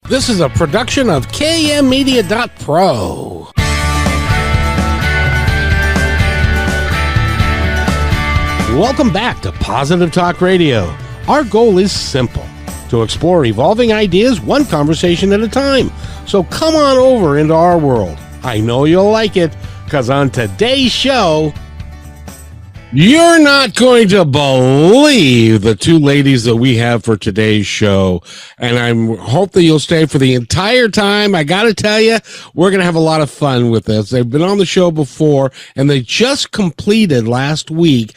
This is a production of KMmedia.pro. Welcome back to Positive Talk Radio. Our goal is simple: to explore evolving ideas one conversation at a time. So come on over into our world. I know you'll like it, because on today's show, you're not going to believe the two ladies that we have for today's show. And I hope that you'll stay for the entire time. I got to tell you, we're going to have a lot of fun with this. They've been on the show before, and they just completed last week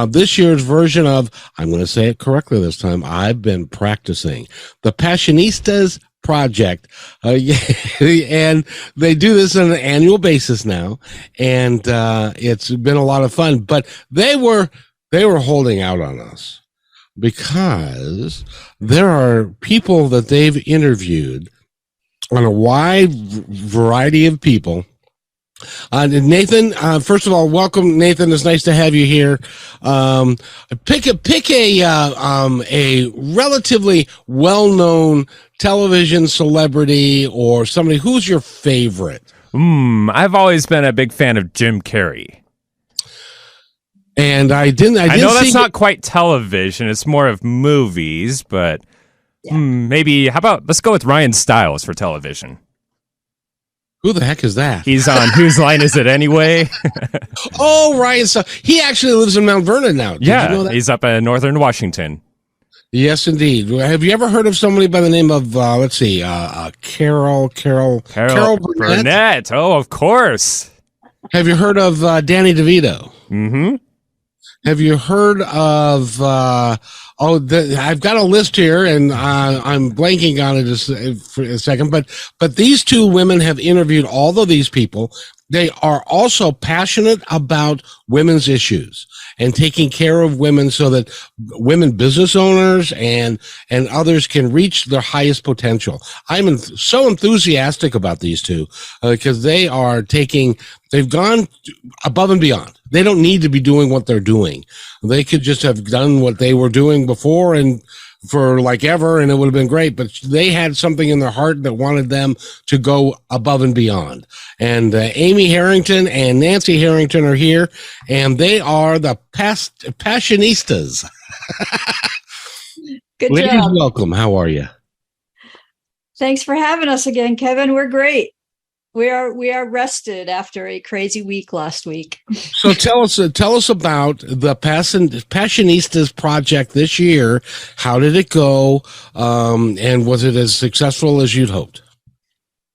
this year's version of, I'm going to say it correctly this time, I've been practicing, the Fashionistas Project, and they do this on an annual basis now, and it's been a lot of fun. But they were holding out on us because there are people that they've interviewed on a wide variety of people. Nathan, first of all, welcome, Nathan. It's nice to have you here. Pick a relatively well-known television celebrity or somebody. Who's your favorite? I've always been a big fan of Jim Carrey. And I know that's not quite television; it's more of movies. But maybe let's go with Ryan Stiles for television. Who the heck is that? He's on Whose Line Is It Anyway? Oh, Ryan Stiles. He actually lives in Mount Vernon now. Did you know that? He's up in northern Washington. Yes, indeed. Have you ever heard of somebody by the name of, Carol Burnett? Oh, of course. Have you heard of Danny DeVito? Mm-hmm. Have you heard of, I've got a list here, and I'm blanking on it for a second, but these two women have interviewed all of these people. They are also passionate about women's issues and taking care of women so that women business owners and others can reach their highest potential. I'm so enthusiastic about these two because they've gone above and beyond. They don't need to be doing what they're doing. They could just have done what they were doing before and for like ever, and it would have been great, but they had something in their heart that wanted them to go above and beyond. And Amy Harrington and Nancy Harrington are here, and they are the Fashionistas. Good Ladies, job. welcome. How are you? Thanks for having us again, Kevin. We're great. We are rested after a crazy week last week. So tell us about the Fashionistas project this year. How did it go? And was it as successful as you'd hoped?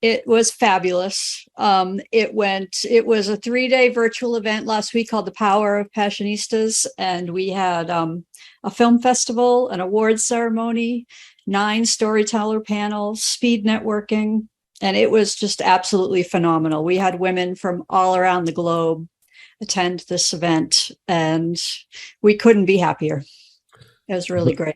It was fabulous. It was a 3-day virtual event last week called The Power of Fashionistas. And we had a film festival, an awards ceremony, 9 storyteller panels, speed networking. And it was just absolutely phenomenal. We had women from all around the globe attend this event, and we couldn't be happier. It was really great.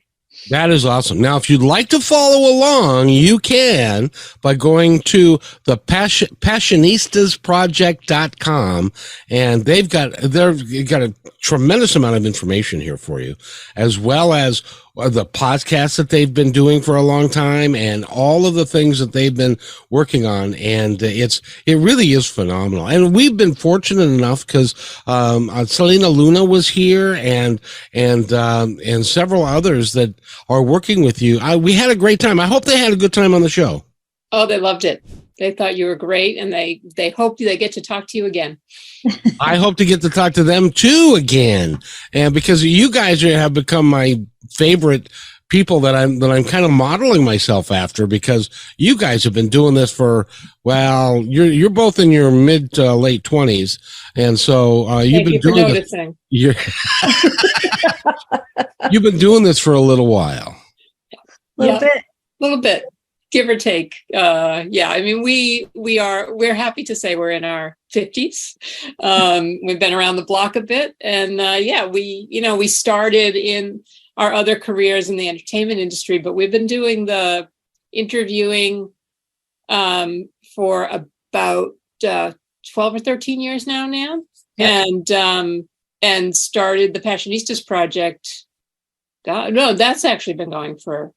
That is awesome. Now, if you'd like to follow along, you can by going to the passionistasproject.com, and they've got a tremendous amount of information here for you, as well as the podcast that they've been doing for a long time and all of the things that they've been working on. And it really is phenomenal. And we've been fortunate enough because Selena Luna was here and several others that are working with you. We had a great time. I hope they had a good time on the show. Oh, they loved it. They thought you were great, and they hope they get to talk to you again. I hope to get to talk to them too again, and because you guys have become my favorite people that I'm kind of modeling myself after, because you guys have been doing this for, well, you're both in your mid to late 20s, and so you've been doing noticing. You've been doing this for a little while. A little bit. Give or take. I mean, we're happy to say we're in our 50s. We've been around the block a bit. And we started in our other careers in the entertainment industry, but we've been doing the interviewing for about 12 or 13 years now, Nan. Yeah. And started the Fashionistas Project. No, that's actually been going for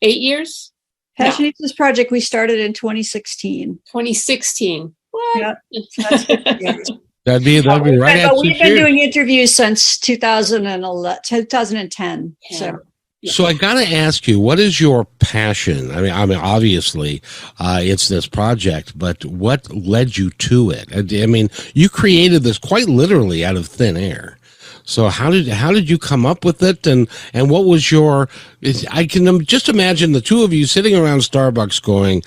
8 years. Passionistas project we started in 2016. 2016. What? Yeah, that's 50 years. That'd be right at But we've 6 been years. doing interviews since 2010. So So I got to ask you, what is your passion? I mean, obviously, it's this project, but what led you to it? I mean, you created this quite literally out of thin air. So how did you come up with it, and what was your? I can just imagine the two of you sitting around Starbucks, going,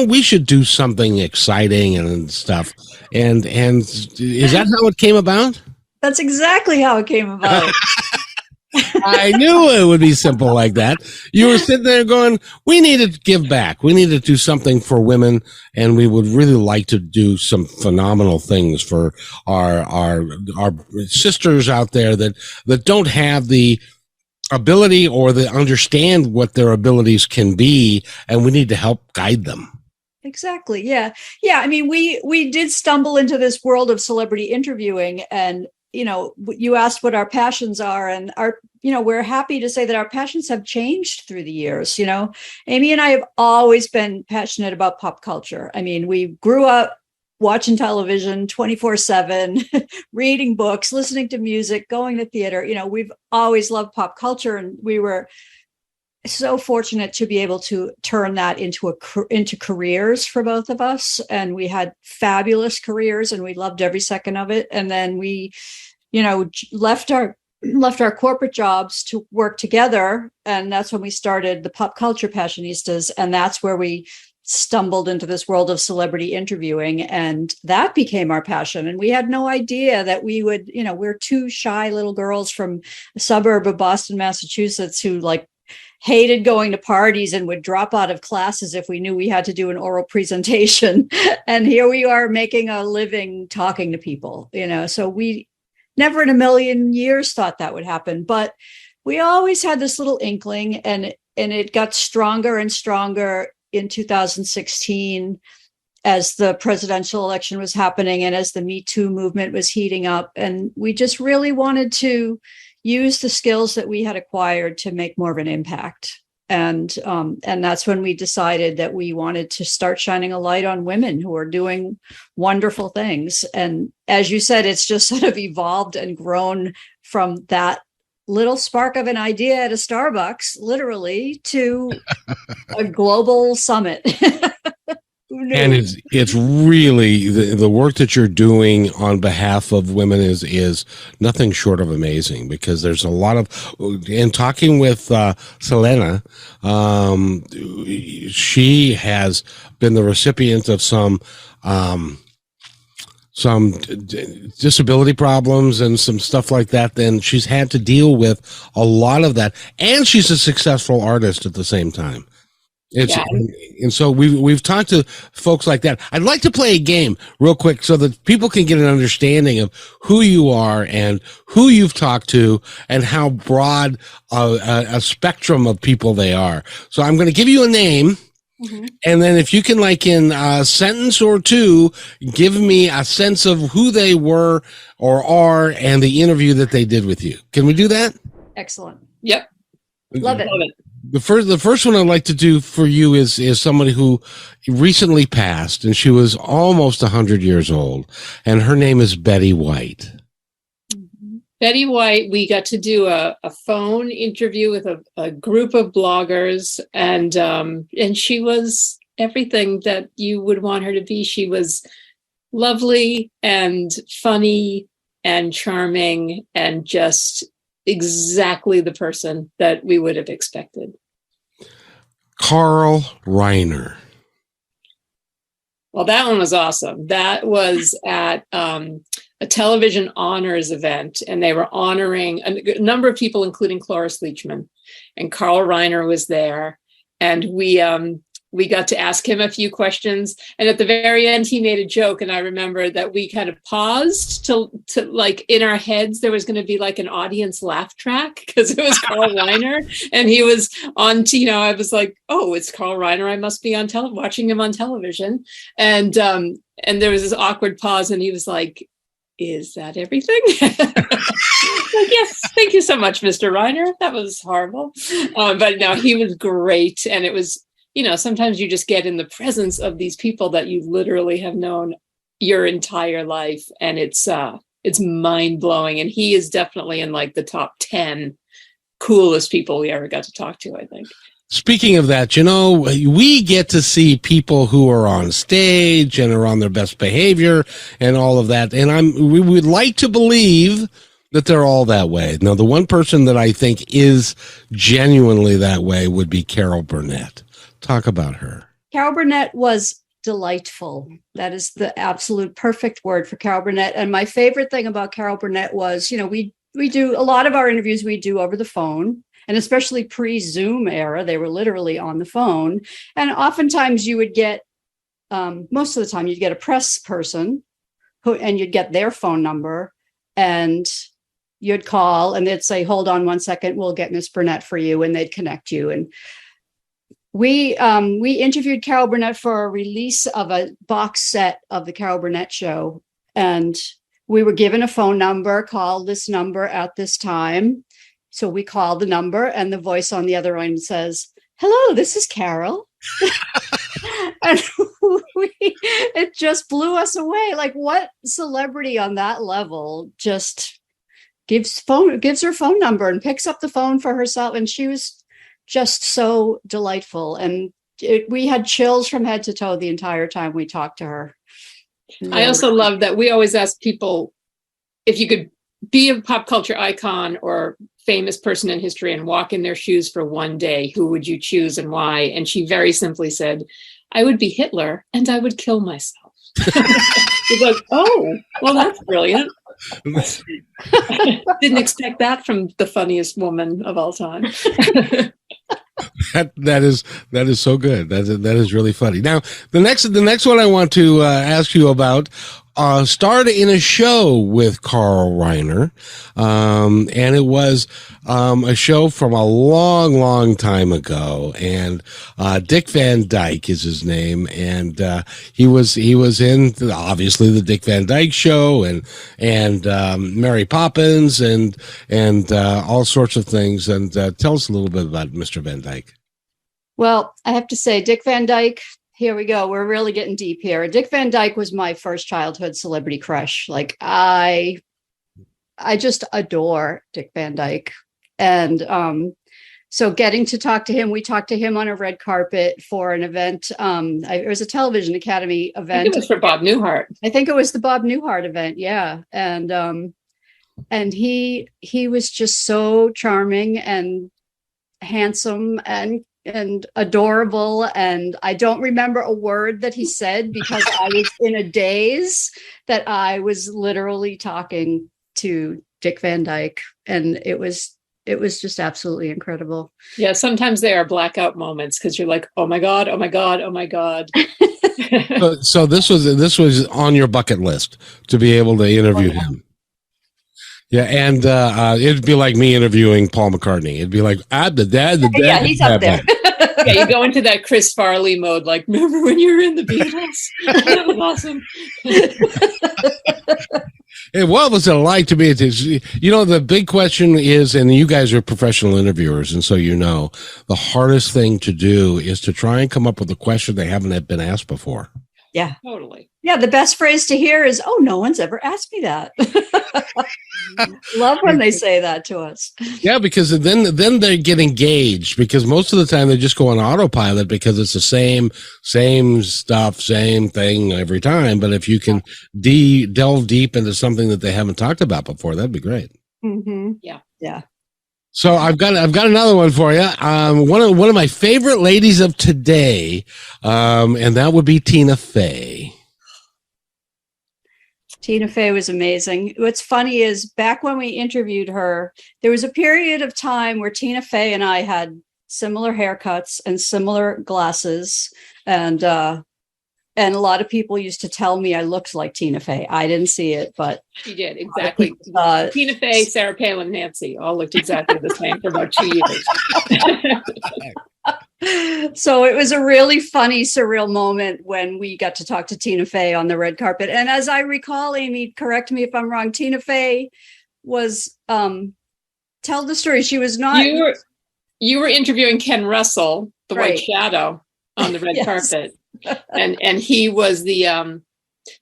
we should do something exciting and stuff. And is that how it came about? that's exactly how it came about. I knew it would be simple like that. You were sitting there going, we need to give back. We need to do something for women, and we would really like to do some phenomenal things for our sisters out there that don't have the ability or the understand what their abilities can be, and we need to help guide them. Exactly. Yeah. I mean, we did stumble into this world of celebrity interviewing, and you asked what our passions are, and we're happy to say that our passions have changed through the years. Amy and I have always been passionate about pop culture. I mean, we grew up watching television 24/7, reading books, listening to music, going to theater. We've always loved pop culture, and we were so fortunate to be able to turn that into careers for both of us. And we had fabulous careers, and we loved every second of it. And then we, left our corporate jobs to work together. And that's when we started the Pop Culture Passionistas. And that's where we stumbled into this world of celebrity interviewing. And that became our passion. And we had no idea that we would, we're two shy little girls from a suburb of Boston, Massachusetts, who hated going to parties and would drop out of classes if we knew we had to do an oral presentation. And here we are making a living talking to people, so we never in a million years thought that would happen. But we always had this little inkling, and it got stronger and stronger in 2016 as the presidential election was happening and as the Me Too movement was heating up. And we just really wanted to use the skills that we had acquired to make more of an impact. And that's when we decided that we wanted to start shining a light on women who are doing wonderful things. And as you said, it's just sort of evolved and grown from that little spark of an idea at a Starbucks, literally, to a global summit. And it's really the work that you're doing on behalf of women is nothing short of amazing, because there's a lot of, in talking with Selena, she has been the recipient of some disability problems and some stuff like that. Then she's had to deal with a lot of that, and she's a successful artist at the same time. And so we've talked to folks like that. I'd like to play a game real quick so that people can get an understanding of who you are and who you've talked to and how broad a spectrum of people they are. So I'm going to give you a name. Mm-hmm. And then if you can, in a sentence or two, give me a sense of who they were or are and the interview that they did with you. Can we do that? Excellent. Yep. Love it. The first one I'd like to do for you is somebody who recently passed, and she was almost 100 years old, and her name is Betty White. Mm-hmm. Betty White, we got to do a phone interview with a group of bloggers, and she was everything that you would want her to be. She was lovely and funny and charming and just exactly the person that we would have expected. Carl Reiner. Well, that one was awesome. That was at a television honors event, and they were honoring a number of people, including Cloris Leachman, and Carl Reiner was there. And we got to ask him a few questions. And at the very end, he made a joke. And I remember that we kind of paused to in our heads, there was going to be an audience laugh track because it was Carl Reiner. And he was on, I was like, oh, it's Carl Reiner. I must be on watching him on television. And there was this awkward pause, and he was like, is that everything? Yes, thank you so much, Mr. Reiner. That was horrible. But no, he was great. And it was sometimes you just get in the presence of these people that you literally have known your entire life, and it's mind blowing. And he is definitely in like the top 10 coolest people we ever got to talk to, I think. Speaking of that, we get to see people who are on stage and are on their best behavior and all of that. And we would like to believe that they're all that way. Now, the one person that I think is genuinely that way would be Carol Burnett. Talk about her. Carol Burnett was delightful. That is the absolute perfect word for Carol Burnett. And my favorite thing about Carol Burnett was, we do a lot of our interviews we do over the phone. And especially pre-Zoom era, they were literally on the phone. And oftentimes you would get, most of the time, you'd get a press person and you'd get their phone number and you'd call and they'd say, hold on 1 second, we'll get Miss Burnett for you. And they'd connect you. And we interviewed Carol Burnett for a release of a box set of the Carol Burnett Show. And we were given a phone number, call this number at this time. So we called the number and the voice on the other end says, hello, this is Carol. And it just blew us away. Like, what celebrity on that level just gives her phone number and picks up the phone for herself? And she was just so delightful. And we had chills from head to toe the entire time we talked to her. I also love that we always ask people if you could be a pop culture icon or famous person in history and walk in their shoes for one day, who would you choose and why? And she very simply said, I would be Hitler and I would kill myself. It's like, oh, well, that's brilliant. Didn't expect that from the funniest woman of all time. That is so good. That is really funny. Now, the next one I want to ask you about starred in a show with Carl Reiner, and it was a show from a long, long time ago. And Dick Van Dyke is his name, and he was in obviously the Dick Van Dyke Show and Mary Poppins and all sorts of things. And tell us a little bit about Mr. Van Dyke. Well, I have to say, Dick Van Dyke. Here we go. We're really getting deep here. Dick Van Dyke was my first childhood celebrity crush. Like I just adore Dick Van Dyke. And so getting to talk to him, we talked to him on a red carpet for an event. It was a Television Academy event. I think it was for Bob Newhart. I think it was the Bob Newhart event. Yeah. And he was just so charming and handsome and adorable. And I don't remember a word that he said because I was in a daze that I was literally talking to Dick Van Dyke. And it was just absolutely incredible. Yeah. Sometimes there are blackout moments because you're like, oh my God, oh my God, oh my God. So this was on your bucket list to be able to interview him. Yeah, and it'd be like me interviewing Paul McCartney. It'd be like, the dad. Yeah, he's up there. Yeah, you go into that Chris Farley mode, like, remember when you were in the Beatles? That was awesome. Hey, what was it like to be at this? The big question is, and you guys are professional interviewers, and so the hardest thing to do is to try and come up with a question they haven't been asked before. Yeah, totally. Yeah, the best phrase to hear is, "Oh, no one's ever asked me that." Love when they say that to us. Yeah, because then they get engaged, because most of the time they just go on autopilot because it's the same stuff, same thing every time. But if you can delve deep into something that they haven't talked about before, that'd be great. Mm-hmm. Yeah. So I've got another one for you. One of my favorite ladies of today, and that would be Tina Fey. Tina Fey was amazing. What's funny is back when we interviewed her, there was a period of time where Tina Fey and I had similar haircuts and similar glasses, and a lot of people used to tell me I looked like Tina Fey. I didn't see it, but she did exactly. Tina Fey, Sarah Palin, Nancy all looked exactly the same for about 2 years. So it was a really funny, surreal moment when we got to talk to Tina Fey on the red carpet. And as I recall, Amy, correct me if I'm wrong, Tina Fey was, tell the story. She was not. You were interviewing Ken Russell, the right. White Shadow. on the red Yes. carpet. And he was the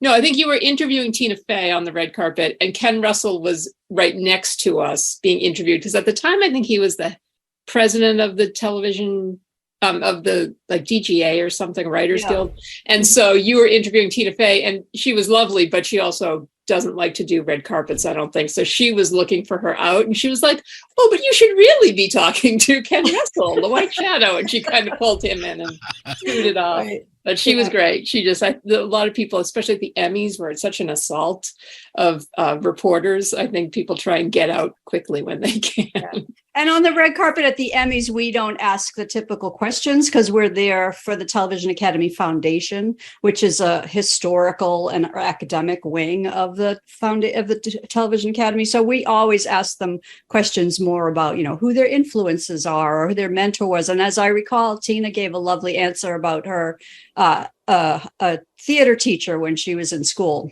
no, I think you were interviewing Tina Fey on the red carpet, and Ken Russell was right next to us being interviewed, because at the time I think he was the president of the television of the like DGA or something, Writers Guild. And so you were interviewing Tina Fey, and she was lovely, but she also doesn't like to do red carpets, I don't think. So she was looking for her out, and she was like, "Oh, but you should really be talking to Ken Russell, the White Shadow." And she kind of pulled him in and scooted off. Right. But she was great. She just, a lot of people, especially at the Emmys, where it's such an assault of reporters, I think people try and get out quickly when they can. Yeah. And on the red carpet at the Emmys, we don't ask the typical questions because we're there for the Television Academy Foundation, which is a historical and academic wing of the Television Academy. So we always ask them questions more about, who their influences are or who their mentor was. And as I recall, Tina gave a lovely answer about her a theater teacher when she was in school.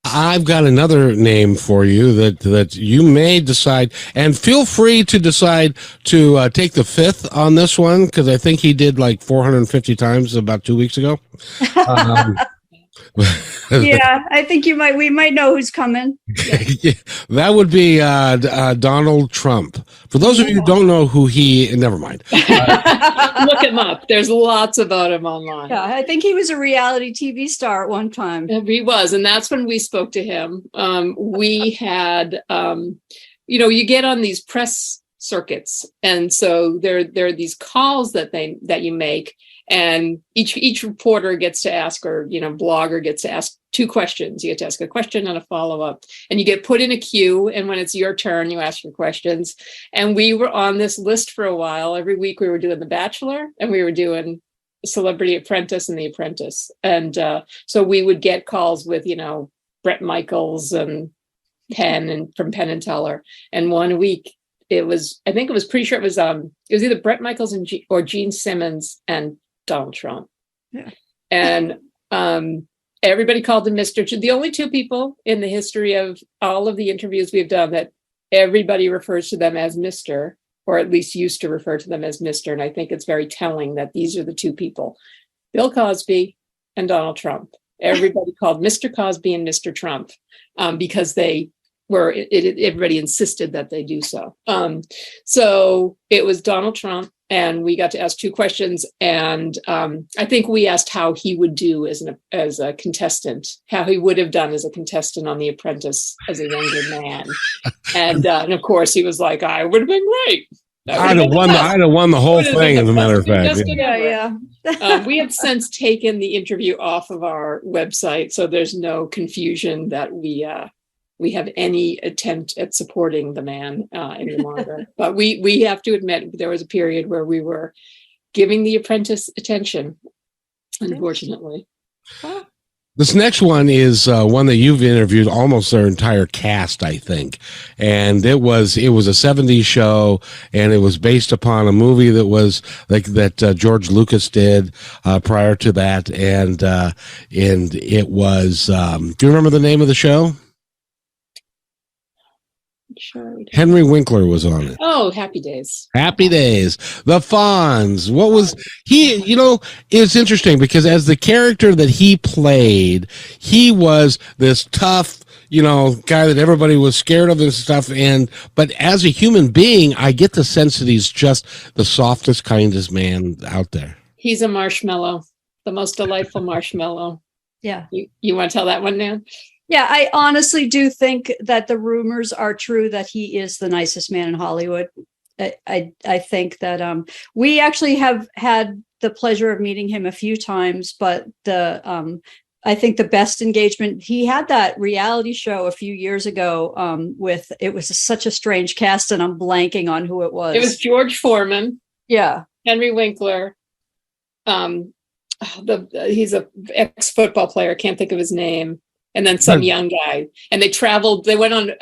I've got another name for you that you may decide, and feel free to decide to take the fifth on this one, because I think he did like 450 times about 2 weeks ago. Yeah, I think we might know who's coming. Yeah. That would be Donald Trump. For those of you who don't know who never mind. Look him up. There's lots about him online. Yeah, I think he was a reality TV star at one time. He was, and that's when we spoke to him. We had, you get on these press circuits, and so there are these calls that you make. And each reporter gets to ask, or blogger gets to ask 2 questions. You get to ask a question and a follow-up, and you get put in a queue. And when it's your turn, you ask your questions. And we were on this list for a while. Every week we were doing The Bachelor, and we were doing Celebrity Apprentice and The Apprentice. And so we would get calls with Bret Michaels and from Penn and Teller. And one week it was either Bret Michaels or Gene Simmons and Donald Trump. Yeah. And everybody called him Mr. The only 2 people in the history of all of the interviews we've done that everybody refers to them as Mr., or at least used to refer to them as Mr. And I think it's very telling that these are the 2 people, Bill Cosby and Donald Trump. Everybody called Mr. Cosby and Mr. Trump because they were, everybody insisted that they do so. So it was Donald Trump, and we got to ask 2 questions. And I think we asked how he would do as a contestant, how he would have done as a contestant on The Apprentice as a younger man. And of course, he was like, "I would have been great. I'd have won the whole thing, as a matter of fact." Yeah. We have since taken the interview off of our website, so there's no confusion that we have any attempt at supporting the man any longer. But we have to admit there was a period where we were giving The Apprentice attention, unfortunately. This next one is one that you've interviewed almost their entire cast, I think. And it was a 70s show, and it was based upon a movie that was that George Lucas did prior to that. And it was, do you remember the name of the show? Sure. Henry Winkler was on it. Oh, Happy Days. Happy Days. The Fonz. What was he, it's interesting because as the character that he played, he was this tough, guy that everybody was scared of and stuff. But as a human being, I get the sense that he's just the softest, kindest man out there. He's a marshmallow, the most delightful marshmallow. Yeah. You want to tell that one, Nan? Yeah, I honestly do think that the rumors are true that he is the nicest man in Hollywood. I think that we actually have had the pleasure of meeting him a few times, but I think the best engagement, he had that reality show a few years ago it was such a strange cast, and I'm blanking on who it was. It was George Foreman. Yeah. Henry Winkler. He's a ex-football player. Can't think of his name. And then some young guy. And they went on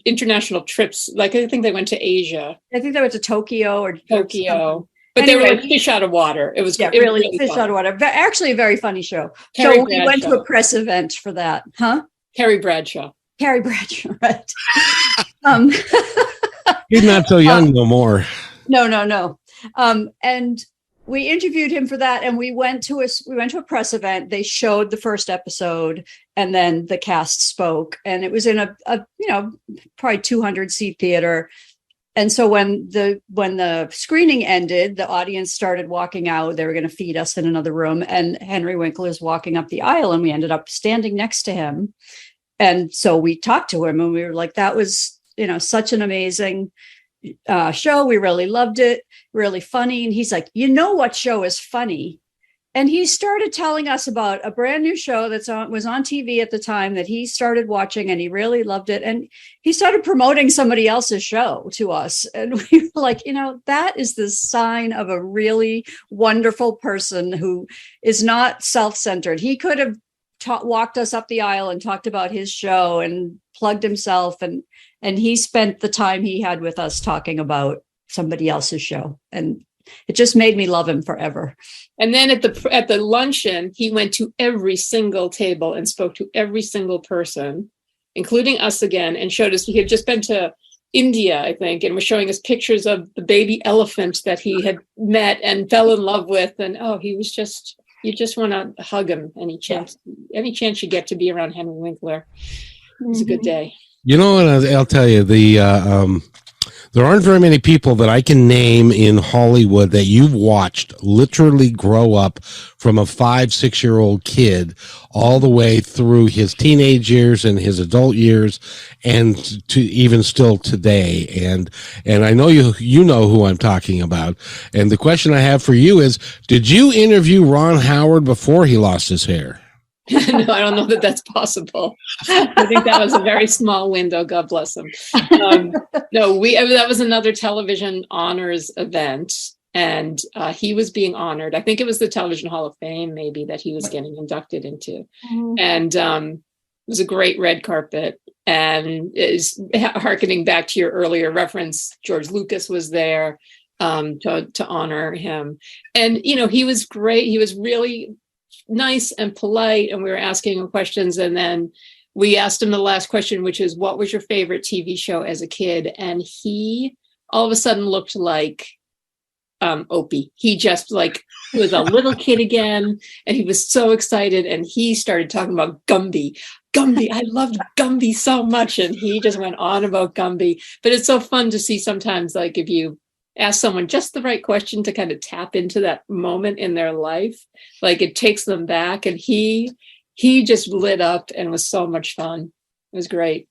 international trips. Like, I think they went to Asia. I think they went to Tokyo. But anyway, they were like fish out of water. It was really fish fun. Out of water. But actually a very funny show. Carrie so Bradshaw. We went to a press event for that. Huh? Carrie Bradshaw, right. He's not so young no more. No. And we interviewed him for that, and we went to a press event. They showed the first episode, and then the cast spoke, and it was in a probably 200 seat theater. And so when the screening ended, the audience started walking out. They were going to feed us in another room, and Henry Winkler is walking up the aisle, and we ended up standing next to him. And so we talked to him, and we were like, that was, such an amazing show. We really loved it. Really funny. And he's like, what show is funny? And he started telling us about a brand new show was on TV at the time that he started watching, and he really loved it. And he started promoting somebody else's show to us. And we were like, that is the sign of a really wonderful person who is not self-centered. He could have walked us up the aisle and talked about his show and plugged himself. And he spent the time he had with us talking about somebody else's show. And it just made me love him forever. And then at the luncheon, he went to every single table and spoke to every single person, including us again, and showed us. He had just been to India, I think, and was showing us pictures of the baby elephant that he had met and fell in love with. And he was you just want to hug him any chance you get to be around Henry Winkler. It was a good day. And I'll tell you, there aren't very many people that I can name in Hollywood that you've watched literally grow up from a 5-6-year-old kid all the way through his teenage years and his adult years, and to even still today. And I know you know who I'm talking about. And the question I have for you is, did you interview Ron Howard before he lost his hair? No, I don't know that that's possible. I think that was a very small window. God bless him. That was another television honors event, and he was being honored. I think it was the Television Hall of Fame, maybe, that he was getting inducted into. Mm-hmm. And it was a great red carpet. And is harkening back to your earlier reference, George Lucas was there to honor him. And, he was great. He was really nice and polite, and we were asking him questions, and then we asked him the last question, which is, what was your favorite TV show as a kid? And he all of a sudden looked like Opie. He just was a little kid again, and he was so excited, and he started talking about Gumby. I loved Gumby so much, and he just went on about Gumby. But it's so fun to see sometimes, if you ask someone just the right question to kind of tap into that moment in their life, it takes them back. And he just lit up and was so much fun. It was great.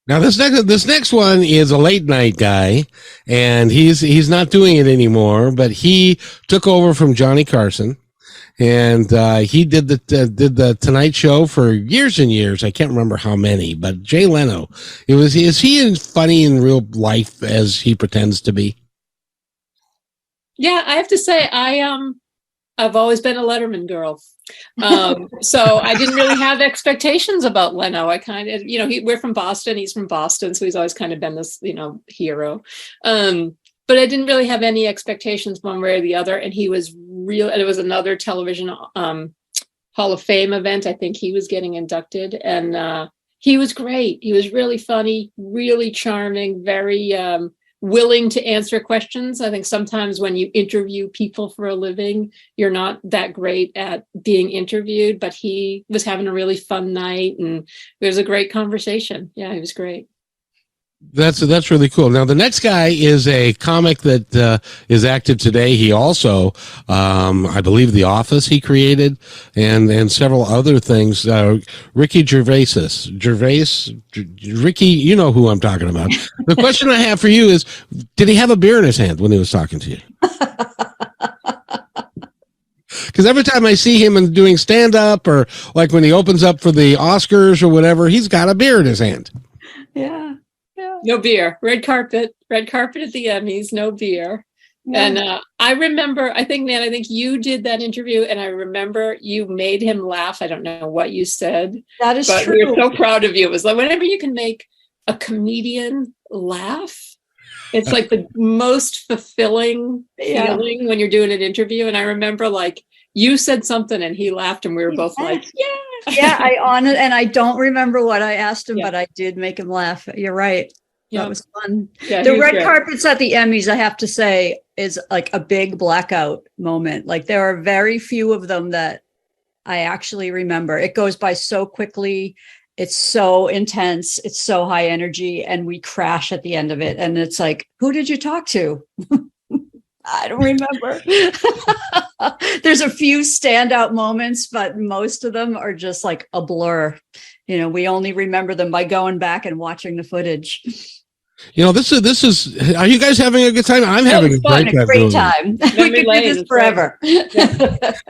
Now this next one is a late night guy, and he's not doing it anymore, but he took over from Johnny Carson, and he did the Tonight Show for years and years. I can't remember how many, but Jay Leno. Is he as funny in real life as he pretends to be? Yeah, I have to say I've always been a Letterman girl. So I didn't really have expectations about Leno. I kind of, we're from Boston. He's from Boston. So he's always kind of been this, hero. But I didn't really have any expectations one way or the other. And he was real. And it was another television Hall of Fame event. I think he was getting inducted, and he was great. He was really funny, really charming, very willing to answer questions. I think sometimes when you interview people for a living, you're not that great at being interviewed, but he was having a really fun night, and it was a great conversation. Yeah, he was great. That's really cool. Now, the next guy is a comic that is active today. He also, I believe, The Office he created, and several other things. Ricky Gervais, Ricky, you know who I'm talking about. The question I have for you is, did he have a beer in his hand when he was talking to you? Because every time I see him doing stand-up, or when he opens up for the Oscars or whatever, he's got a beer in his hand. Yeah. No beer. Red carpet at the Emmys, no beer. Yeah. And I remember, I think you did that interview, and I remember you made him laugh. I don't know what you said. That is true. We're so proud of you. It was whenever you can make a comedian laugh, it's the most fulfilling feeling when you're doing an interview. And I remember you said something and he laughed, and we were both yeah. Yeah, I honor, and I don't remember what I asked him, but I did make him laugh. You're right. That was fun. Yeah, the red carpets at the Emmys, I have to say, is like a big blackout moment. Like there are very few of them that I actually remember. It goes by so quickly. It's so intense. It's so high energy, and we crash at the end of it. And it's like, who did you talk to? I don't remember. There's a few standout moments, but most of them are just like a blur. You know, we only remember them by going back and watching the footage. You know, this is. Are you guys having a good time? I'm having a great time. We could do this forever. The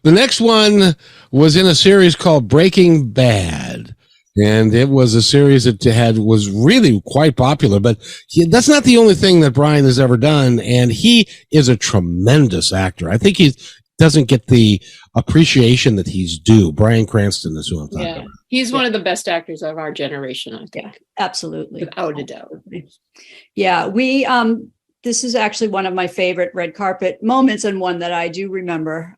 next one was in a series called Breaking Bad, and it was a series that was really quite popular. But that's not the only thing that Brian has ever done, and he is a tremendous actor. I think he doesn't get the appreciation that he's due. Bryan Cranston is who I'm talking about. He's one of the best actors of our generation, I think. Yeah, absolutely. Without a doubt. Yeah, this is actually one of my favorite red carpet moments, and one that I do remember.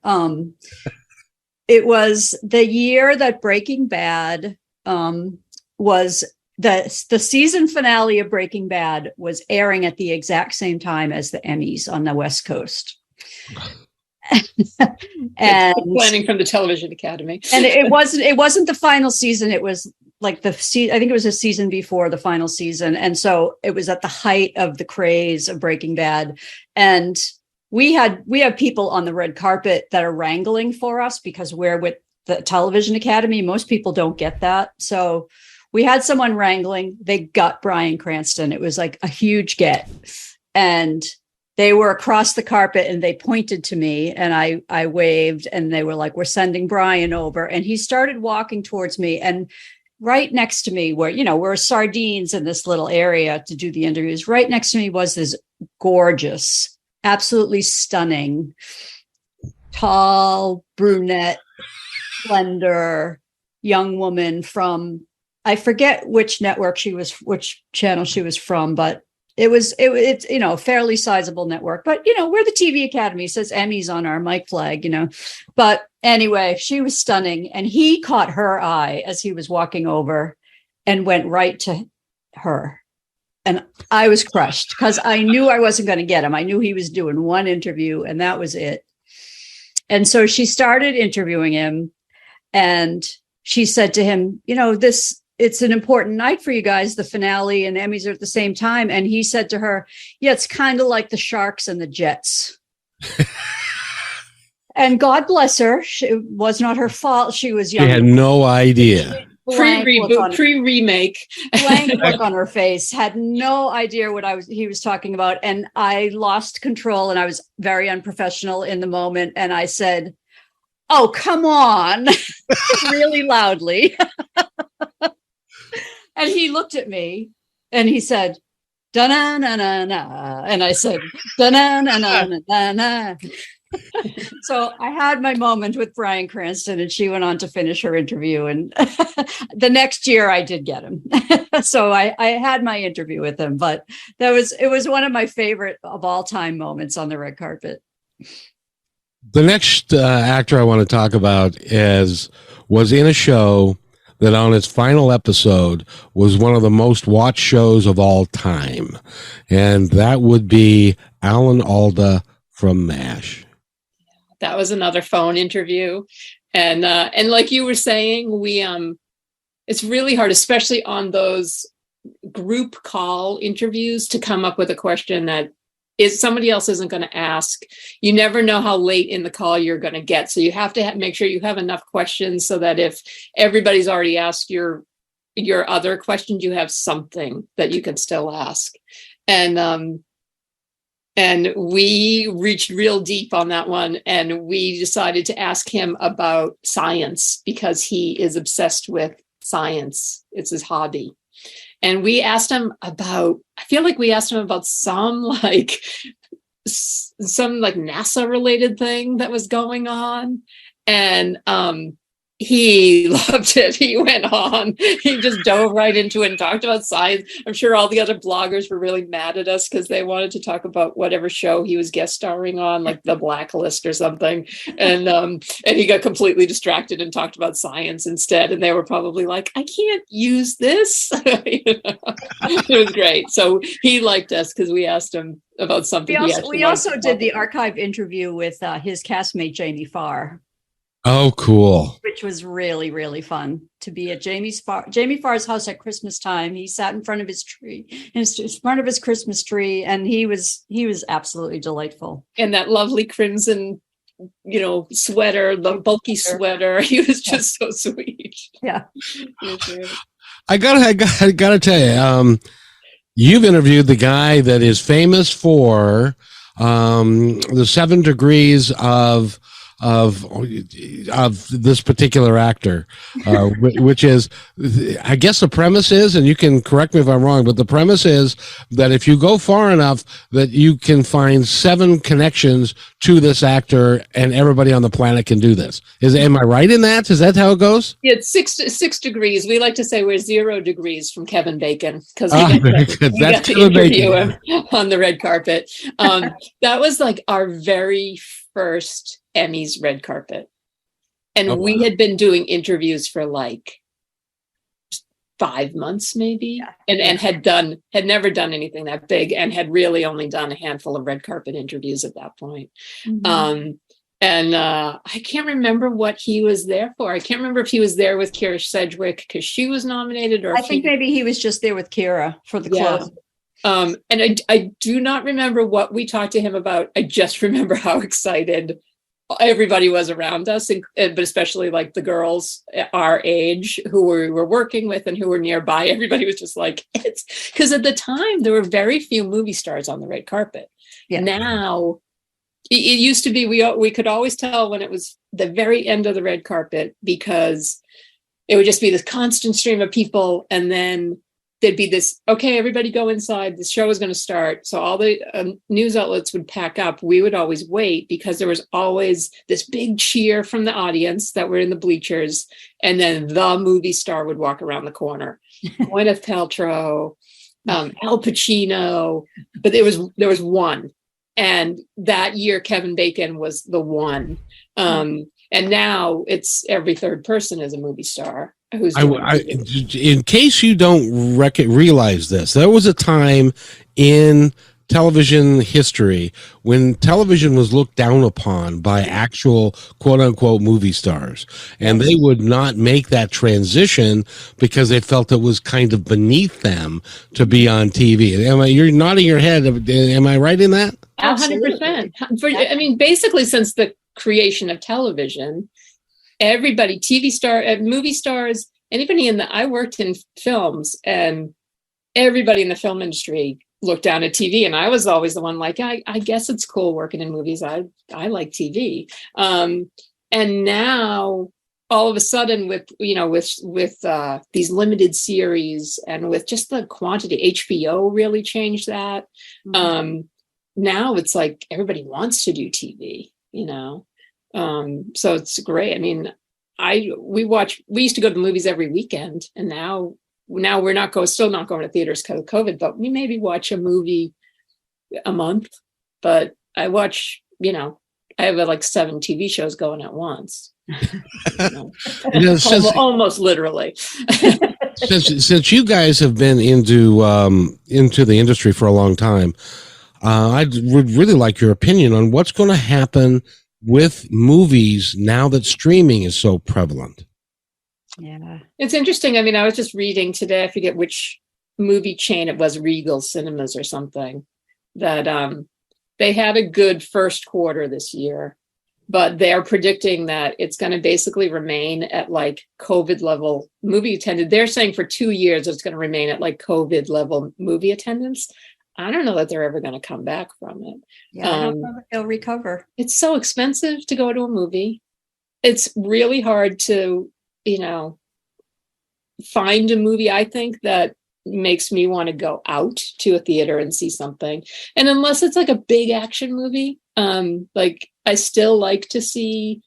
It was the year that Breaking Bad was the season finale of Breaking Bad was airing at the exact same time as the Emmys on the West Coast. And planning from the Television Academy. And it wasn't the final season. It was like I think it was a season before the final season. And so it was at the height of the craze of Breaking Bad. And we have people on the red carpet that are wrangling for us because we're with the Television Academy. Most people don't get that. So we had someone wrangling. They got Bryan Cranston. It was like a huge get. And they were across the carpet and they pointed to me, and I waved, and they were like, we're sending Brian over. And he started walking towards me, and right next to me we're sardines in this little area to do the interviews. Right next to me was this gorgeous, absolutely stunning, tall, brunette, slender young woman from, I forget which channel she was from, but it's a fairly sizable network, but we're the TV Academy, says Emmys on our mic flag, but anyway, she was stunning, and he caught her eye as he was walking over and went right to her. And I was crushed because I knew I wasn't going to get him. I knew he was doing one interview and that was it. And so she started interviewing him, and she said to him, it's an important night for you guys. The finale and Emmys are at the same time. And he said to her, yeah, it's kind of like the Sharks and the Jets. And God bless her. It was not her fault. She was young. She had no idea. Pre-remake. Blank look on her face. Had no idea what he was talking about. And I lost control, and I was very unprofessional in the moment. And I said, oh, come on, really loudly. And he looked at me and he said, da-na-na-na-na. And I said, da-na-na-na-na-na. So I had my moment with Bryan Cranston, and she went on to finish her interview. And the next year I did get him. So I had my interview with him, but it was one of my favorite of all time moments on the red carpet. The next actor I want to talk about was in a show that on its final episode was one of the most watched shows of all time. And that would be Alan Alda from MASH. That was another phone interview. And like you were saying, it's really hard, especially on those group call interviews, to come up with a question that somebody else isn't going to ask. You never know how late in the call you're going to get. So you have to make sure you have enough questions so that if everybody's already asked your other questions, you have something that you can still ask. And we reached real deep on that one. And we decided to ask him about science because he is obsessed with science. It's his hobby. And we asked him about some NASA related thing that was going on. And He loved it. He went on. He just dove right into it and talked about science. I'm sure all the other bloggers were really mad at us because they wanted to talk about whatever show he was guest starring on, like The Blacklist or something. And he got completely distracted and talked about science instead. And they were probably like, I can't use this. It was great. So he liked us because we asked him about something. We also did the archive interview with his castmate, Jamie Farr. Oh, cool. Which was really, really fun to be at Jamie Farr's house at Christmas time. He sat in front of his tree, in front of his Christmas tree, and he was absolutely delightful. And that lovely crimson, sweater, the bulky sweater. He was just so sweet. Yeah. I gotta tell you, you've interviewed the guy that is famous for the 7 degrees of this particular actor, which is, I guess the premise is, and you can correct me if I'm wrong, but the premise is that if you go far enough that you can find 7 connections to this actor and everybody on the planet can do this. Am I right in that? Is that how it goes? Yeah, it's 6 degrees. We like to say we're 0 degrees from Kevin Bacon because we got to interview him on the red carpet. That was like our very first Emmys red carpet. And we had been doing interviews for like 5 months maybe, and had never done anything that big and had really only done a handful of red carpet interviews at that point. Mm-hmm. I can't remember what he was there for. I can't remember if he was there with Kira Sedgwick because she was nominated, or I think maybe he was just there with Kira for the close. And I do not remember what we talked to him about. I just remember how excited everybody was around us, but especially like the girls our age who we were working with and who were nearby. Everybody was just like, it's because at the time there were very few movie stars on the red carpet. Yeah. Now it used to be, we could always tell when it was the very end of the red carpet because it would just be this constant stream of people. And then there'd be this, okay, everybody go inside. The show is going to start. So all the news outlets would pack up. We would always wait because there was always this big cheer from the audience that were in the bleachers. And then the movie star would walk around the corner. Gwyneth Paltrow, Al Pacino, but there was one. And that year, Kevin Bacon was the one. And now it's every third person is a movie star. In case you don't realize this, there was a time in television history when television was looked down upon by actual quote unquote movie stars, and they would not make that transition because they felt it was kind of beneath them to be on TV. You're nodding your head. Am I right in that? 100%. I mean, basically since the creation of television, everybody, TV star, movie stars, anybody I worked in films, and everybody in the film industry looked down at TV. And I was always the one like, I guess it's cool working in movies. I like TV. And now all of a sudden with these limited series and with just the quantity, HBO really changed that. Mm-hmm. Now it's like everybody wants to do TV, so it's great. I mean, we used to go to the movies every weekend, and now we're still not going to theaters because of COVID, but we maybe watch a movie a month. But I watch, I have like 7 TV shows going at once. Almost literally. Since you guys have been into the industry for a long time, I would really like your opinion on what's going to happen with movies now that streaming is so prevalent. Yeah, it's interesting. I mean, I was just reading today, I forget which movie chain it was, Regal Cinemas or something, that they had a good first quarter this year, but they're predicting that it's going to basically remain at like COVID level movie attendance. They're saying for 2 years it's going to remain at like COVID level movie attendance. I don't know that they're ever going to come back from it. Yeah, I don't know if they'll recover. It's so expensive to go to a movie. It's really hard to, find a movie, I think, that makes me want to go out to a theater and see something. And unless it's like a big action movie, like I still like to see,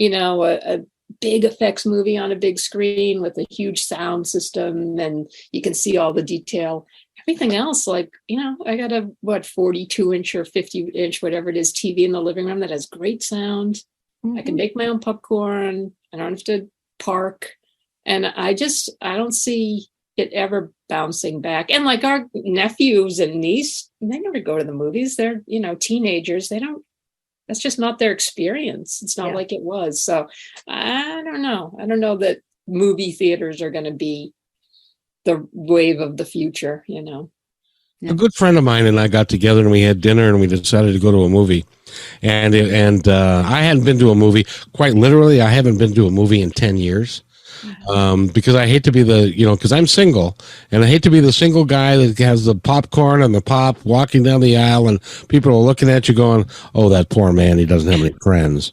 a big effects movie on a big screen with a huge sound system, and you can see all the detail. Everything else, like, I got a 42-inch or 50-inch, whatever it is, TV in the living room that has great sound. Mm-hmm. I can make my own popcorn. I don't have to park. And I don't see it ever bouncing back. And like our nephews and niece, they never go to the movies. They're, teenagers. That's just not their experience. It's not like it was. So I don't know. I don't know that movie theaters are going to be the wave of the future, A good friend of mine and I got together and we had dinner and we decided to go to a movie. And I hadn't been to a movie, quite literally, I haven't been to a movie in 10 years. Because I hate to be because I'm single and I hate to be the single guy that has the popcorn and the pop walking down the aisle and people are looking at you going, oh, that poor man, he doesn't have any friends.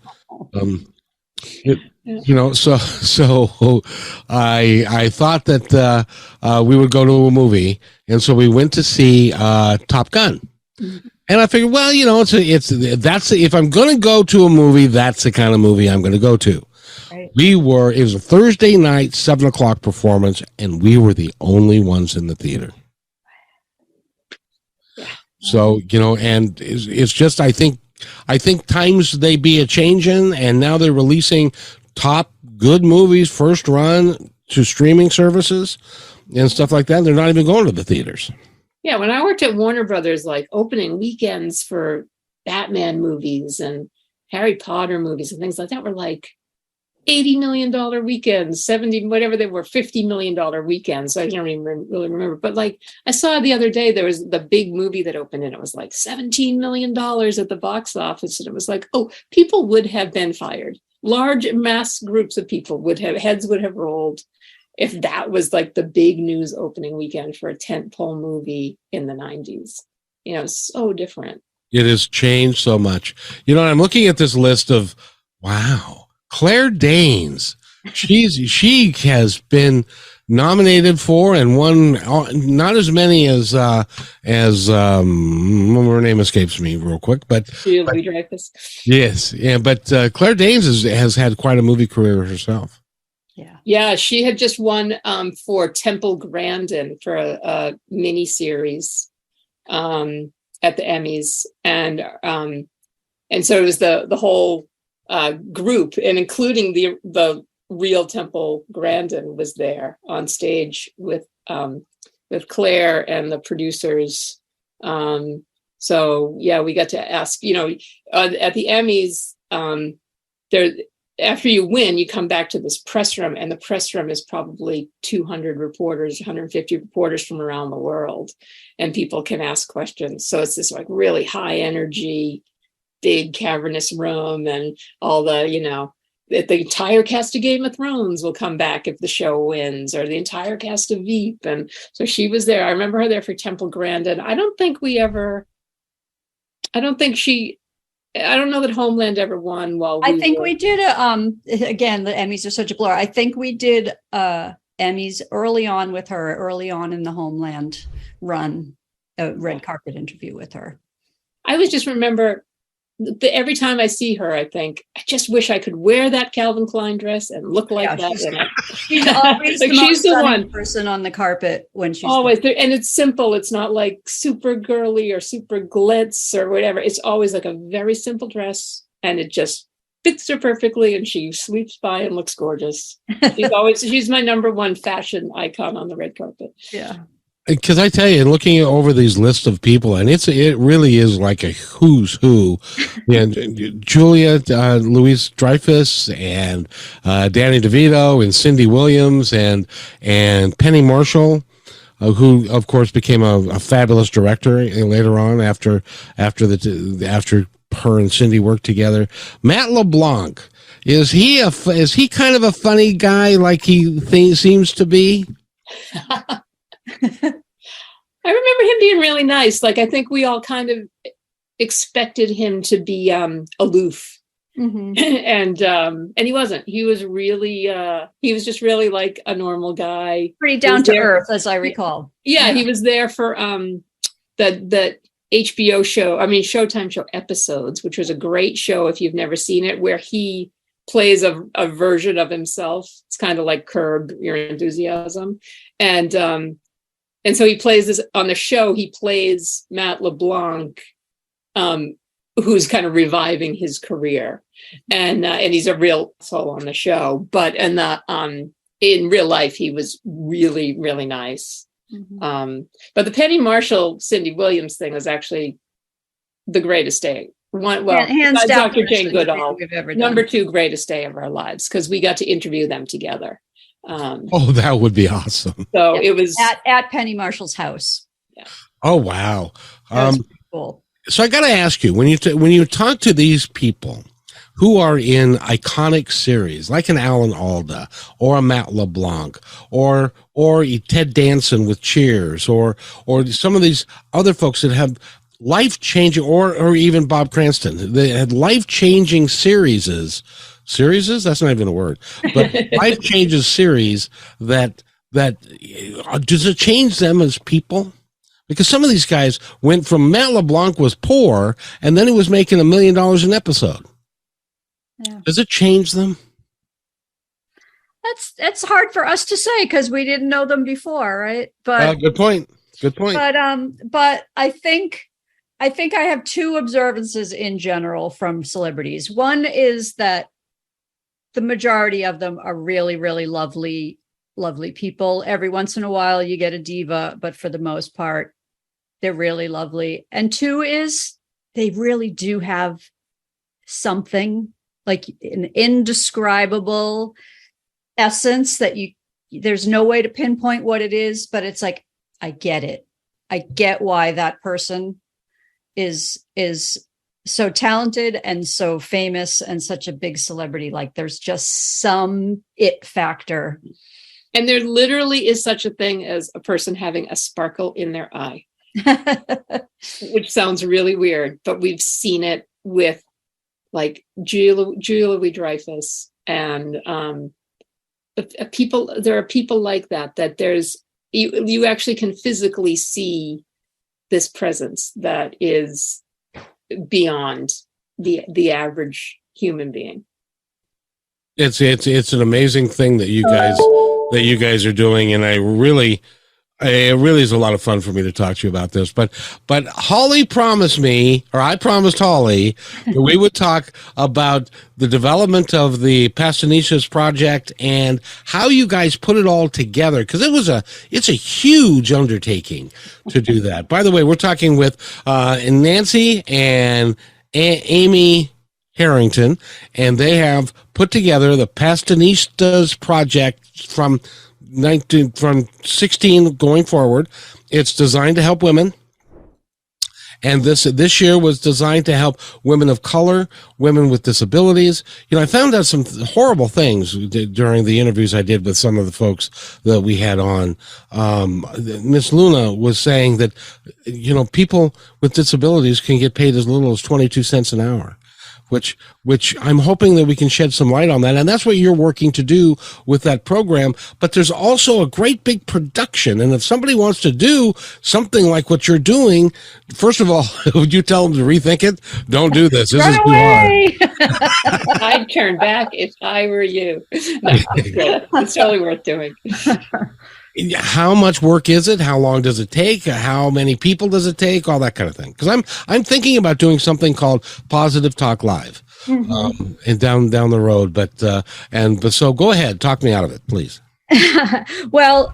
So I thought that we would go to a movie, and so we went to see Top Gun. Mm-hmm. And I figured, well, if I'm going to go to a movie, that's the kind of movie I'm going to go to. Right. It was a Thursday night, 7:00 performance, and we were the only ones in the theater. Yeah. So, and it's just, I think times they be a changing, and now they're releasing top good movies first run to streaming services and stuff like that. They're not even going to the theaters. Yeah, when I worked at Warner Brothers, like opening weekends for Batman movies and Harry Potter movies and things like that were like $80 million weekends, 70, whatever they were, $50 million weekends. So I don't even really remember. But like I saw the other day, there was the big movie that opened and it was like $17 million at the box office. And it was like, oh, people would have been fired. Large mass groups of people heads would have rolled if that was like the big news opening weekend for a tentpole movie in the 90s. So different. It has changed so much. I'm looking at this list of, wow, Claire Danes. She has been nominated for and won not as many as her name escapes me real quick, but yes, yeah, but Claire Danes has had quite a movie career herself. Yeah, she had just won for Temple Grandin for a mini series at the Emmys, and so it was the whole group, and including the real Temple Grandin was there on stage with Claire and the producers. So yeah, we got to ask, at the Emmys, after you win, you come back to this press room, and the press room is probably 200 reporters, 150 reporters from around the world, and people can ask questions. So it's this like really high energy, big cavernous room, and all the, the entire cast of Game of Thrones will come back if the show wins, or the entire cast of Veep. And so she was there. I remember her there for Temple Grandin. I don't know that Homeland ever won I think we did again, the Emmys are such a blur. I think we did Emmys early on with her, early on in the Homeland run, a red carpet interview with her. I always just remember every time I see her, I think, I just wish I could wear that Calvin Klein dress and look like that. She's always like she's the one person on the carpet when she's always there. And it's simple. It's not like super girly or super glitz or whatever. It's always like a very simple dress, and it just fits her perfectly, and she sweeps by and looks gorgeous. She's my number one fashion icon on the red carpet. Yeah. Because I tell you, looking over these lists of people, and it really is like a who's who. Julia Louis-Dreyfus and Danny DeVito and Cindy Williams and Penny Marshall, who of course became a fabulous director later on after her and Cindy worked together. Matt LeBlanc, is he kind of a funny guy like he seems to be? I remember him being really nice. Like, I think we all kind of expected him to be aloof. Mm-hmm. And he wasn't. He was really he was just really like a normal guy. Pretty down to earth, as I recall. Yeah, he was there for the HBO show, Showtime show Episodes, which was a great show if you've never seen it, where he plays a version of himself. It's kind of like Curb Your Enthusiasm. And so he plays this on the show. He plays Matt LeBlanc, who's kind of reviving his career. And he's a real soul on the show. But in real life, he was really, really nice. Mm-hmm. But the Penny Marshall, Cindy Williams thing was actually the greatest day. Hands down, Dr. Jane Goodall, number 2 greatest day of our lives, because we got to interview them together. That would be awesome. So it was at Penny Marshall's house. Yeah. Oh wow. Cool. So I got to ask you, when you talk to these people who are in iconic series like an Alan Alda or a Matt LeBlanc or Ted Danson with Cheers or some of these other folks that have life-changing, or even Bob Cranston, they had life-changing series, that's not even a word, but life-changing series that does it change them as people? Because some of these guys went from Matt LeBlanc was poor and then he was making $1 million an episode. Yeah. Does it change them? That's hard for us to say because we didn't know them before, right? But good point. But I think I have 2 observances in general from celebrities. One is that the majority of them are really, really lovely, lovely people. Every once in a while you get a diva, but for the most part, they're really lovely. And 2 is they really do have something like an indescribable essence that there's no way to pinpoint what it is, but it's like, I get it. I get why that person is so talented and so famous and such a big celebrity. Like there's just some it factor. And there literally is such a thing as a person having a sparkle in their eye, which sounds really weird, but we've seen it with like Julia Louis-Dreyfus and people. There are people like that there's you actually can physically see this presence that is beyond the average human being. It's an amazing thing that you guys are doing, and it really is a lot of fun for me to talk to you about this. But Holly promised me, or I promised Holly, that we would talk about the development of the Pastanicias project and how you guys put it all together, because it's a huge undertaking to do that. By the way, we're talking with Nancy and Amy Harrington, and they have put together the Pastanistas project from 16 going forward. It's designed to help women, and this year was designed to help women of color, women with disabilities. I found out some horrible things during the interviews I did with some of the folks that we had on. Miss Luna was saying that people with disabilities can get paid as little as 22 cents an hour. Which I'm hoping that we can shed some light on that. And that's what you're working to do with that program. But there's also a great big production. And if somebody wants to do something like what you're doing, first of all, would you tell them to rethink it? Don't do this. This is too hard. I'd turn back if I were you. No, it's totally worth doing. How much work is it? How long does it take? How many people does it take? All that kind of thing. Because I'm thinking about doing something called Positive Talk Live, and down the road. But so go ahead, talk me out of it, please. Well,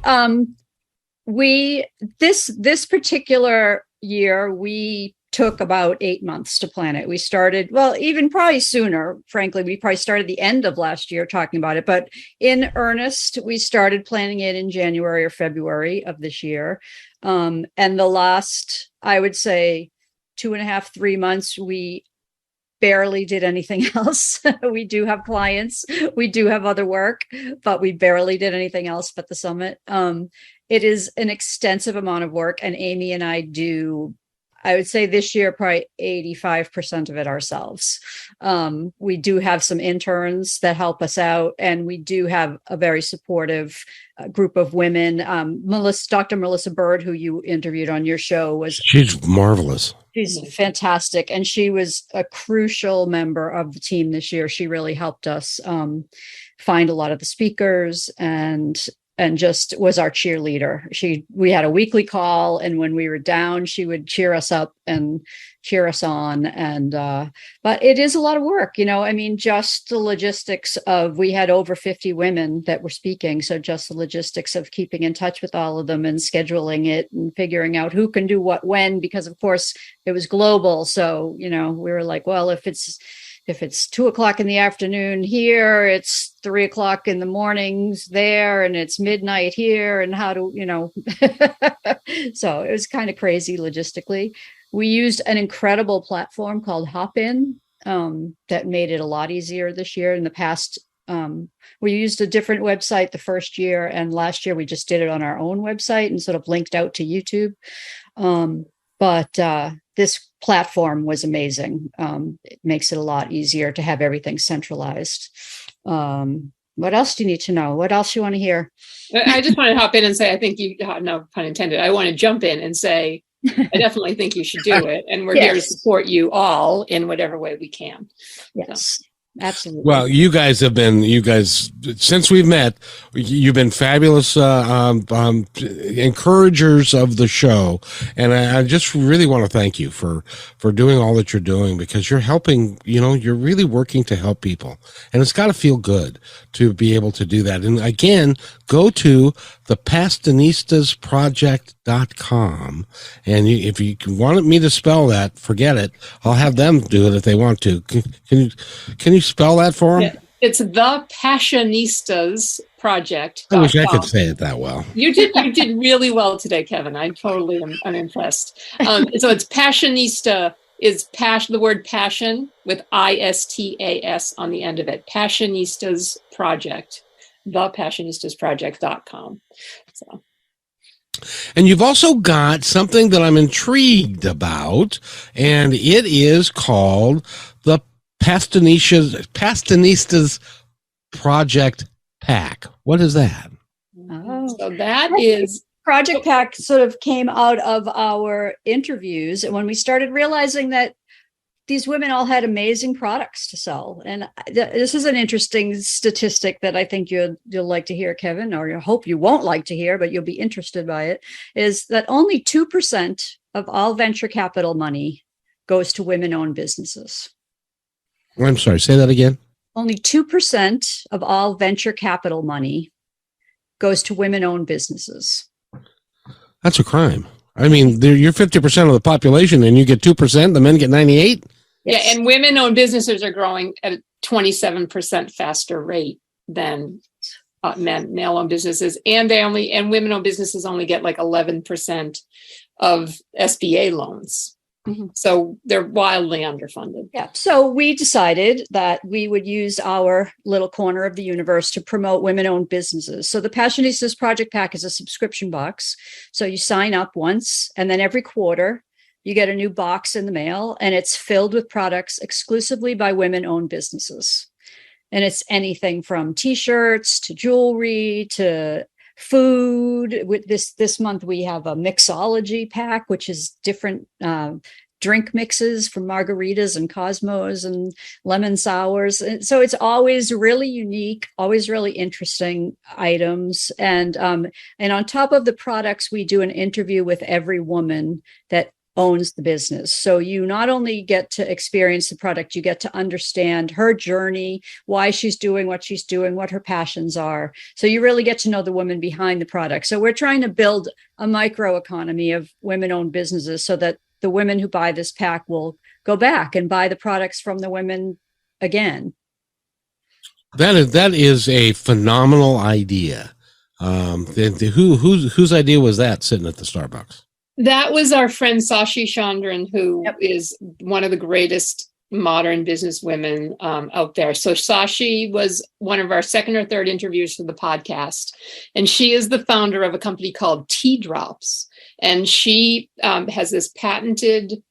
this particular year we took about 8 months to plan it. We started, even probably sooner, frankly. We probably started the end of last year talking about it, but in earnest, we started planning it in January or February of this year. And the last, I would say, 2.5, 3 months, we barely did anything else. We do have clients, we do have other work, but we barely did anything else but the summit. It is an extensive amount of work, and Amy and I do I would say this year, probably 85% of it ourselves. We do have some interns that help us out, and we do have a very supportive group of women. Dr. Melissa Bird, who you interviewed on your show, she's marvelous. She's fantastic. And she was a crucial member of the team this year. She really helped us find a lot of the speakers and just was our cheerleader. We had a weekly call, and when we were down, she would cheer us up and cheer us on. And but it is a lot of work, I mean, just the logistics we had over 50 women that were speaking. So just the logistics of keeping in touch with all of them and scheduling it and figuring out who can do what when, because of course it was global. So, we were like, well, if it's 2:00 in the afternoon here, it's 3:00 in the mornings there, and it's midnight here, and how do so it was kind of crazy logistically. We used an incredible platform called Hopin that made it a lot easier this year. In the past, we used a different website the first year, and last year we just did it on our own website and sort of linked out to YouTube. But this platform was amazing. It makes it a lot easier to have everything centralized. What else do you need to know? What else you want to hear? I just want to hop in and say, I think no pun intended, I want to jump in and say, I definitely think you should do it. And we're here to support you all in whatever way we can. Yes. So. Absolutely. Well, you guys, since we've met, you've been fabulous encouragers of the show. And I just really want to thank you for doing all that you're doing, because you're helping, you're really working to help people. And it's got to feel good to be able to do that. And again, go to the fascinastasproject.com. And if you wanted me to spell that, forget it. I'll have them do it if they want to. Can you spell that for them? Yeah, it's the Passionistas Project. I wish I could say it that well. You did really well today, Kevin. I totally am impressed. So it's Passionista is the word passion with ISTAS on the end of it. Passionistas Project, thepassionistasproject.com. So. And you've also got something that I'm intrigued about, and it is called the Pastinistas Project Pack. What is that? Oh, so that is Project Pack sort of came out of our interviews, and when we started realizing that these women all had amazing products to sell. And this is an interesting statistic that I think you'll like to hear, Kevin, or I hope you won't like to hear, but you'll be interested by it, is that only 2% of all venture capital money goes to women-owned businesses. I'm sorry, say that again. Only 2% of all venture capital money goes to women-owned businesses. That's a crime. I mean, you're 50% of the population and you get 2%, the men get 98%. Yes. Yeah, and women-owned businesses are growing at a 27% faster rate than male-owned businesses, and women-owned businesses only get like 11% of SBA loans. Mm-hmm. So they're wildly underfunded. Yeah. So we decided that we would use our little corner of the universe to promote women-owned businesses. So the Passionistas Project Pack is a subscription box. So you sign up once, and then every quarter you get a new box in the mail, and it's filled with products exclusively by women-owned businesses. And it's anything from T-shirts to jewelry to food. With this month, we have a mixology pack, which is different drink mixes from margaritas and Cosmos and lemon sours. And so it's always really unique, always really interesting items. And on top of the products, we do an interview with every woman that owns the business. So you not only get to experience the product, you get to understand her journey, why she's doing what she's doing, what her passions are. So you really get to know the woman behind the product. So we're trying to build a microeconomy of women-owned businesses so that the women who buy this pack will go back and buy the products from the women again. That is a phenomenal idea. Whose idea was that, sitting at the Starbucks? That was our friend Sashi Chandran, who is one of the greatest modern business women out there. So Sashi was one of our second or third interviews for the podcast. And she is the founder of a company called Tea Drops. And she has this patented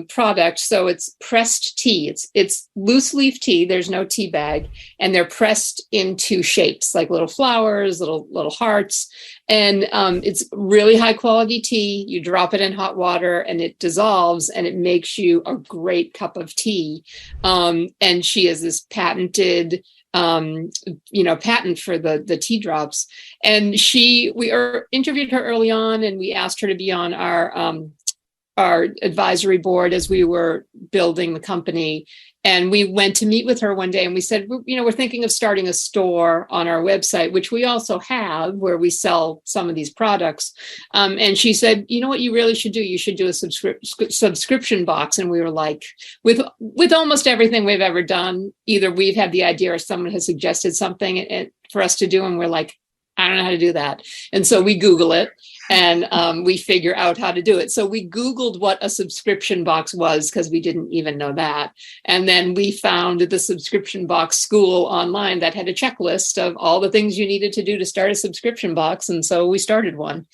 product. So it's pressed tea. It's loose leaf tea. There's no tea bag, and they're pressed into shapes like little flowers, little hearts, and it's really high quality tea. You drop it in hot water, and it dissolves, and it makes you a great cup of tea. And she has this patented patent for the tea drops. And we interviewed her early on, and we asked her to be on our advisory board as we were building the company. And we went to meet with her one day, and we said, we're thinking of starting a store on our website, which we also have, where we sell some of these products. And she said, you know what you really should do? You should do a subscription box. And we were like, with almost everything we've ever done, either we've had the idea or someone has suggested something for us to do. And we're like, I don't know how to do that. And so we Google it, and we figure out how to do it. So we Googled what a subscription box was, because we didn't even know that. And then we found the subscription box school online that had a checklist of all the things you needed to do to start a subscription box. And so we started one.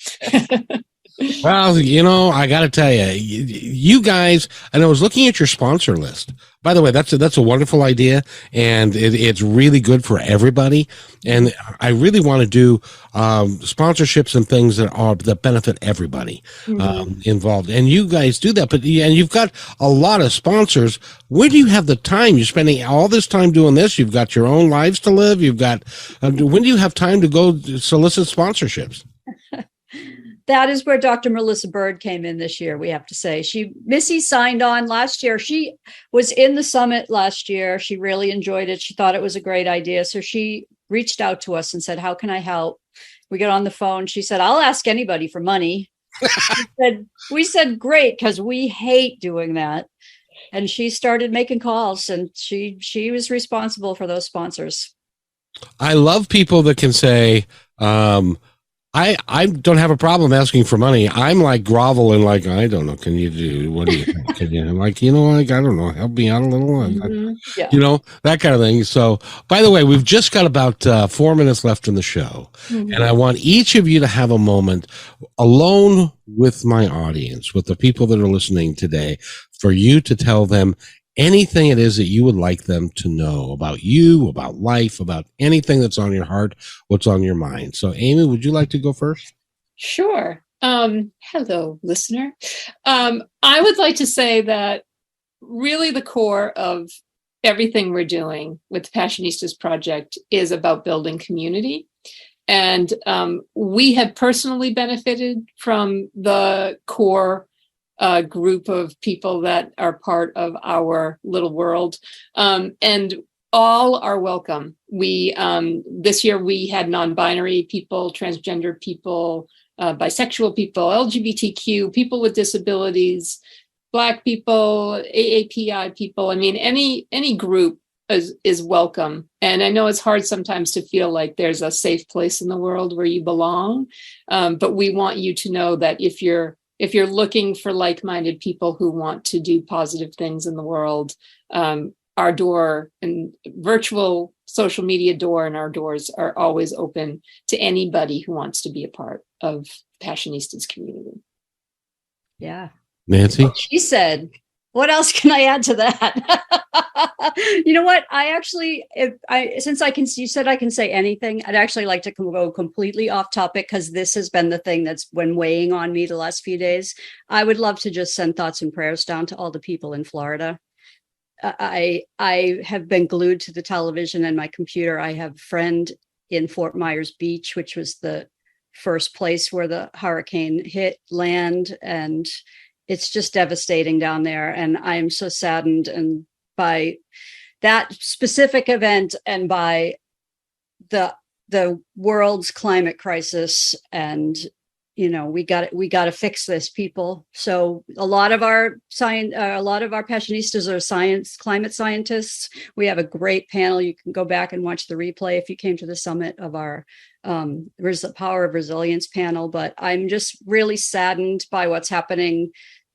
Well, I got to tell you, you guys, and I was looking at your sponsor list. By the way, that's a wonderful idea, and it's really good for everybody. And I really want to do sponsorships and things that benefit everybody involved. And you guys do that, and you've got a lot of sponsors. Where do you have the time? You're spending all this time doing this. You've got your own lives to live. You've got when do you have time to go solicit sponsorships? That is where Dr. Melissa Bird came in this year, we have to say. Missy signed on last year. She was in the summit last year. She really enjoyed it. She thought it was a great idea. So she reached out to us and said, how can I help? We got on the phone. She said, I'll ask anybody for money. we said, great, because we hate doing that. And she started making calls, and she was responsible for those sponsors. I love people that can say, I don't have a problem asking for money. I'm like groveling, like, I don't know. Can you do, what do you think? I'm like, I don't know. Help me out a little. Yeah. That kind of thing. So, by the way, we've just got about 4 minutes left in the show. Mm-hmm. And I want each of you to have a moment alone with my audience, with the people that are listening today, for you to tell them anything it is that you would like them to know about you, about life, about anything that's on your heart, what's on your mind. So, Amy, would you like to go first? Sure. Hello, listener. I would like to say that really the core of everything we're doing with the Passionistas Project is about building community. And we have personally benefited from the core group of people that are part of our little world, and all are welcome. We this year we had non-binary people, transgender people, bisexual people, LGBTQ people with disabilities, Black people, AAPI people. I mean, any group is welcome. And I know it's hard sometimes to feel like there's a safe place in the world where you belong, but we want you to know that if you're looking for like-minded people who want to do positive things in the world, our door and virtual social media door and our doors are always open to anybody who wants to be a part of Passionistas community. Yeah. Nancy? She said, what else can I add to that? You know what? Since you said I can say anything, I'd actually like to go completely off topic, because this has been the thing that's been weighing on me the last few days. I would love to just send thoughts and prayers down to all the people in Florida. I have been glued to the television and my computer. I have a friend in Fort Myers Beach, which was the first place where the hurricane hit land, and it's just devastating down there. And I am so saddened by that specific event and by the world's climate crisis. And we got to fix this, people. So a lot of our Passionistas are climate scientists. We have a great panel. You can go back and watch the replay if you came to the summit of our Power of Resilience panel. But I'm just really saddened by what's happening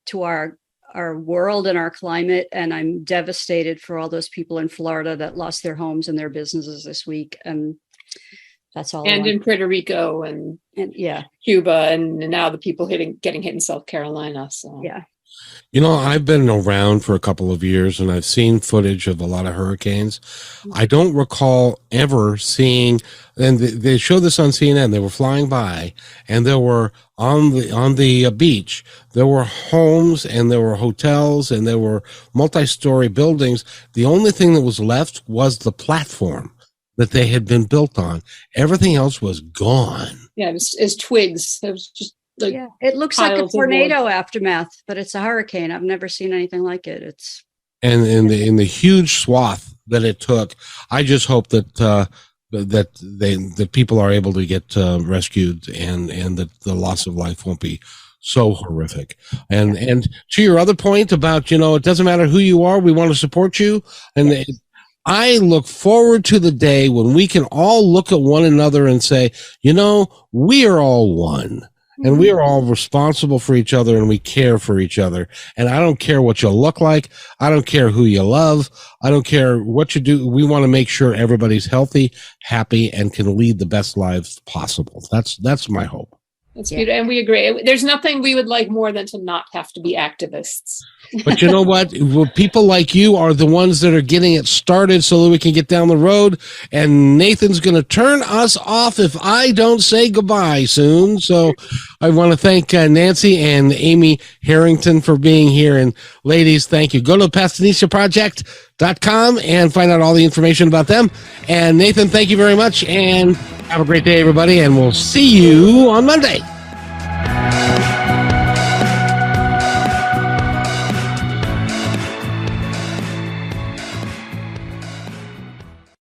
to our world and our climate. And I'm devastated for all those people in Florida that lost their homes and their businesses this week. And that's all. And in Puerto Rico and yeah, Cuba, and now the people getting hit in South Carolina. So yeah. You know, I've been around for a couple of years and I've seen footage of a lot of hurricanes. I don't recall ever seeing, and they showed this on CNN, they were flying by and there were on the beach, there were homes and there were hotels and there were multi-story buildings. The only thing that was left was the platform that they had been built on. Everything else was gone. Yeah, it was twigs. It was just yeah, it looks like a tornado aftermath, but it's a hurricane. I've never seen anything like it. It's in the huge swath that it took. I just hope that that people are able to get rescued and that the loss of life won't be so horrific. And to your other point about, it doesn't matter who you are, we want to support you. And I look forward to the day when we can all look at one another and say, we are all one. And we are all responsible for each other and we care for each other. And I don't care what you look like. I don't care who you love. I don't care what you do. We want to make sure everybody's healthy, happy, and can lead the best lives possible. That's my hope. That's beautiful. And we agree. There's nothing we would like more than to not have to be activists. But you know what? People like you are the ones that are getting it started so that we can get down the road. And Nathan's going to turn us off if I don't say goodbye soon. So I want to thank Nancy and Amy Harrington for being here. And ladies, thank you. Go to fascinationproject.com and find out all the information about them. And Nathan, thank you very much. And have a great day, everybody. And we'll see you on Monday.